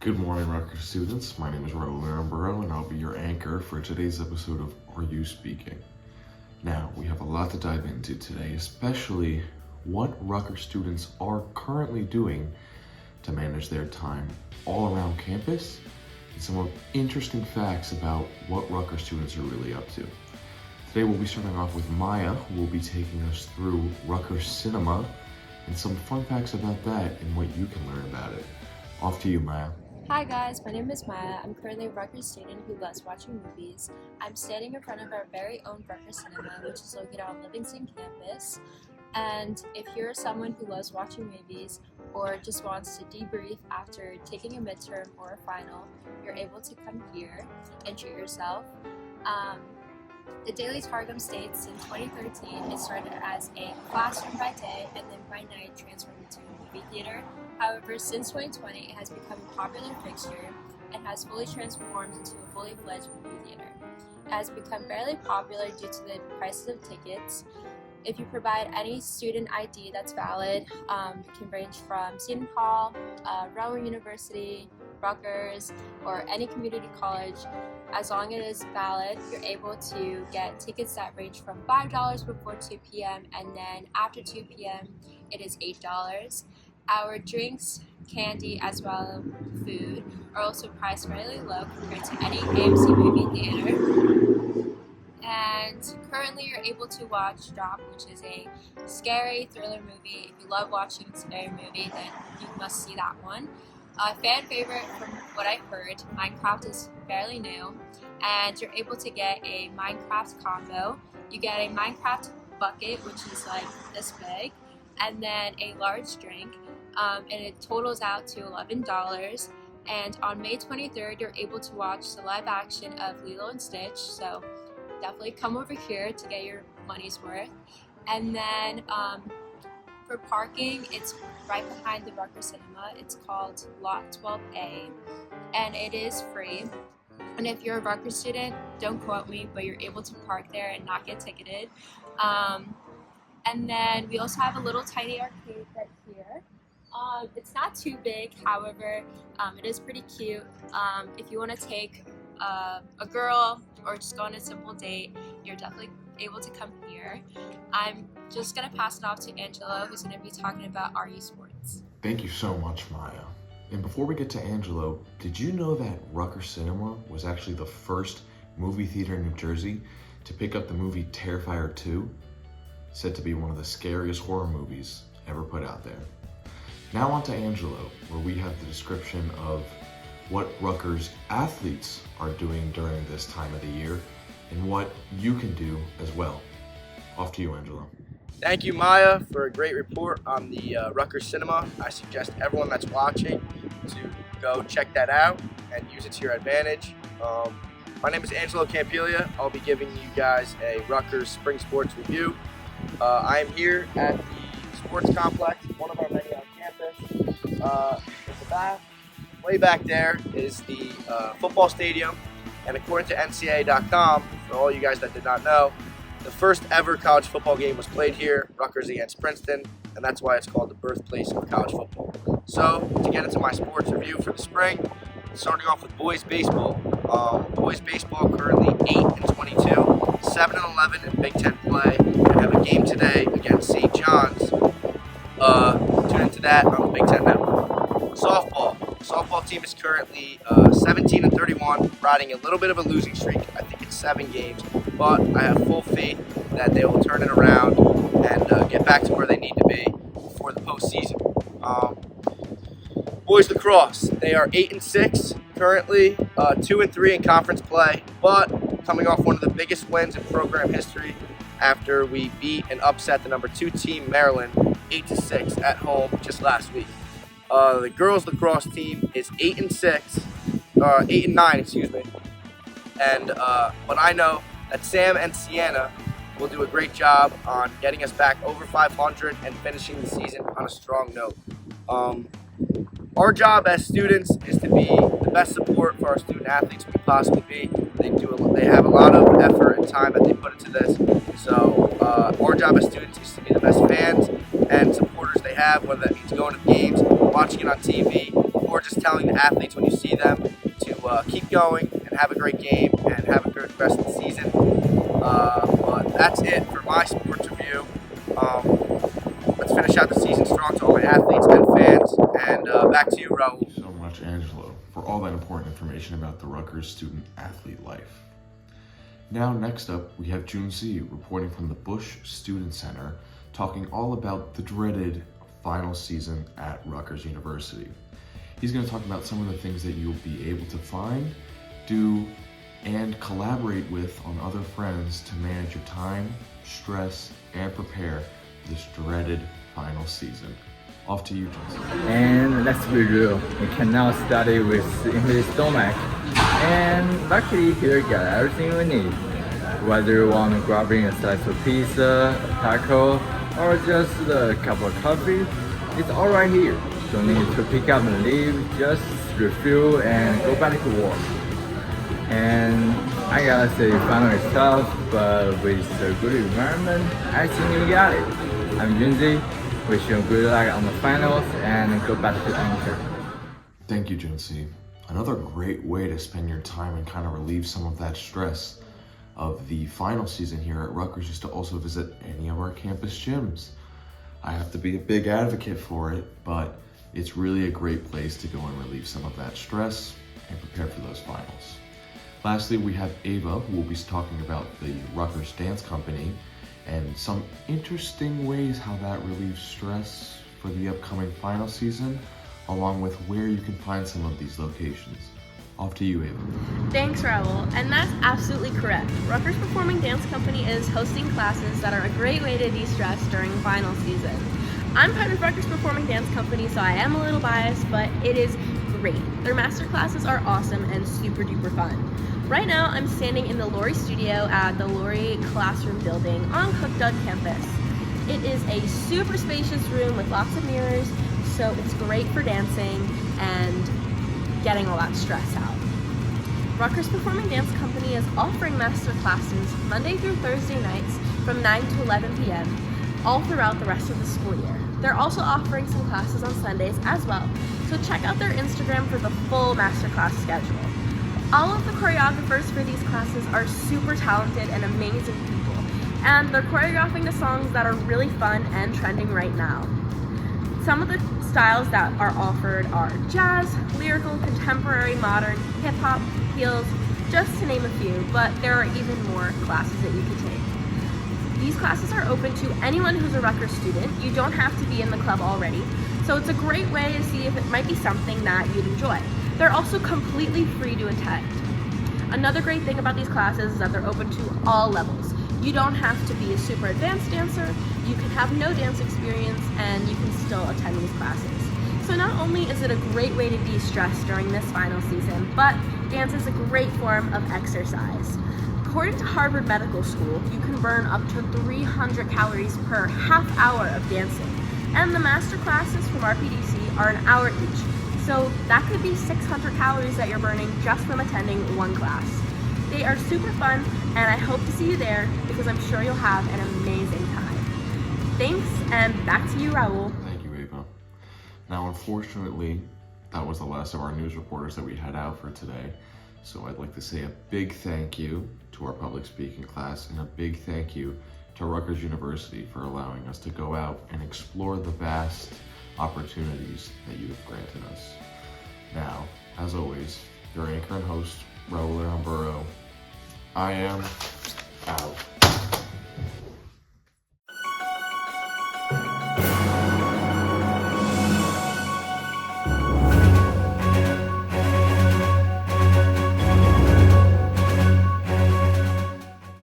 Good morning, Rutgers students. My name is Raul Aramburo, and I'll be your anchor for today's episode of Are You Speaking? Now, we have a lot to dive into today, especially what Rutgers students are currently doing to manage their time all around campus, and some interesting facts about what Rutgers students are really up to. Today, we'll be starting off with Maya, who will be taking us through Rutgers Cinema and some fun facts about that and what you can learn about it. Off to you, Maya. Hi guys, my name is Maya. I'm currently a Rutgers student who loves watching movies. I'm standing in front of our very own Rutgers Cinema, which is located on Livingston campus. And if you're someone who loves watching movies or just wants to debrief after taking a midterm or a final, you're able to come here and treat yourself. The Daily Targum states in 2013 it started as a classroom by day and then by night transformed into a movie theater. However, since 2020 it has become a popular fixture and has fully transformed into a fully fledged movie theater. It has become fairly popular due to the prices of tickets. If you provide any student ID that's valid, it can range from Seton Hall, Rowan University, Rutgers, or any community college. As long as it is valid, you're able to get tickets that range from $5 before 2 p.m. and then after 2 p.m. it is $8. Our drinks, candy, as well as food are also priced fairly low compared to any AMC movie theater. And currently you're able to watch Drop, which is a scary thriller movie. If you love watching a scary movie, then you must see that one. A fan favorite from what I heard, Minecraft is fairly new, and you're able to get a Minecraft combo. You get a Minecraft bucket, which is like this big, and then a large drink, and it totals out to $11. And on May 23rd, you're able to watch the live action of Lilo and Stitch, so definitely come over here to get your money's worth. And then for parking, it's right behind the Rutgers Cinema. It's called Lot 12A, and it is free. And if you're a Rutgers student, don't quote me, but you're able to park there and not get ticketed. And then we also have a little tiny arcade right here. It's not too big, however, it is pretty cute. If you want to take a girl or just go on a simple date, you're definitely able to come here. I'm just going to pass it off to Angelo, who's going to be talking about RU Sports. Thank you so much, Maya. And before we get to Angelo, did you know that Rutgers Cinema was actually the first movie theater in New Jersey to pick up the movie Terrifier 2, said to be one of the scariest horror movies ever put out there? Now on to Angelo, where we have the description of what Rutgers athletes are doing during this time of the year and what you can do as well. Off to you, Angelo. Thank you, Maya, for a great report on the Rutgers Cinema. I suggest everyone that's watching to go check that out and use it to your advantage. My name is Angelo Campilia. I'll be giving you guys a Rutgers Spring Sports review. I am here at the sports complex, one of our many on campus. At the back, way back there is the football stadium. And according to NCAA.com, for all you guys that did not know, the first ever college football game was played here, Rutgers against Princeton, and that's why it's called the birthplace of college football. So, to get into my sports review for the spring, starting off with boys baseball. Boys baseball currently 8-22, 7-11 in Big Ten play, and have a game today against St. John's. Tune into that on the Big Ten Network. Softball. The softball team is currently 17-31, riding a little bit of a losing streak. I think it's 7 games, but I have full faith that they will turn it around and get back to where they need to be before the postseason. Boys lacrosse, they are 8-6 currently, 2-3 in conference play, but coming off one of the biggest wins in program history after we beat and upset the number 2 team Maryland 8-6 at home just last week. The girls lacrosse team is 8-9, excuse me. And but I know that Sam and Sienna will do a great job on getting us back over 500 and finishing the season on a strong note. Our job as students is to be the best support for our student athletes we can possibly be. They have a lot of effort and time that they put into this. So our job as students is to be the best fans and supporters they have, whether that means going to games, watching it on TV, before, just telling the athletes when you see them to keep going and have a great game and have a good rest of the season. But that's it for my sports review. Let's finish out the season strong to all my athletes and fans. And back to you, Raul. Thank you so much, Angelo, for all that important information about the Rutgers student-athlete life. Now, next up, we have Junzi reporting from the Bush Student Center, talking all about the dreaded final season at Rutgers University. He's going to talk about some of the things that you'll be able to find, do, and collaborate with on other friends to manage your time, stress, and prepare for this dreaded final season. Off to you, Junzi. And let's be real, we can now study with empty stomach. And luckily here you got everything we need. Whether you want to grab in a slice of pizza, a taco, or just a cup of coffee, it's all right here. Don't need to pick up and leave, just refuel and go back to work. And I gotta say, final is tough, but with a good environment, I think you got it. I'm Junzi, wish you good luck on the finals and go back to anchor. Thank you, Junzi. Another great way to spend your time and kind of relieve some of that stress of the final season here at Rutgers is to also visit any of our campus gyms. I have to be a big advocate for it, but it's really a great place to go and relieve some of that stress and prepare for those finals. Lastly, we have Ava, who will be talking about the Rutgers Dance Company and some interesting ways how that relieves stress for the upcoming final season, along with where you can find some of these locations. Off to you, Ava. Thanks, Raul. And that's absolutely correct. Rutgers Performing Dance Company is hosting classes that are a great way to de-stress during final season. I'm part of Rutgers Performing Dance Company, so I am a little biased, but it is great. Their master classes are awesome and super duper fun. Right now, I'm standing in the Lori studio at the Lori Classroom building on Cook-Doug campus. It is a super spacious room with lots of mirrors, so it's great for dancing and getting all that stress out. Rutgers Performing Dance Company is offering master classes Monday through Thursday nights from 9 to 11 p.m. all throughout the rest of the school year. They're also offering some classes on Sundays as well, so check out their Instagram for the full masterclass schedule. All of the choreographers for these classes are super talented and amazing people, and they're choreographing the songs that are really fun and trending right now. Some of the styles that are offered are jazz, lyrical, contemporary, modern, hip-hop, heels, just to name a few, but there are even more classes that you can take. These classes are open to anyone who's a Rutgers student. You don't have to be in the club already, so it's a great way to see if it might be something that you'd enjoy. They're also completely free to attend. Another great thing about these classes is that they're open to all levels. You don't have to be a super advanced dancer, you can have no dance experience, and you can still attend these classes. So not only is it a great way to de-stress during this final season, but dance is a great form of exercise. According to Harvard Medical School, you can burn up to 300 calories per half hour of dancing, and the master classes from RPDC are an hour each, so that could be 600 calories that you're burning just from attending one class. They are super fun, and I hope to see you there because I'm sure you'll have an amazing time. Thanks, and back to you, Raul. Thank you, Ava. Now, unfortunately, that was the last of our news reporters that we had out for today. So I'd like to say a big thank you to our public speaking class and a big thank you to Rutgers University for allowing us to go out and explore the vast opportunities that you have granted us. Now, as always, your anchor and host, Raul Aramburo. I am out.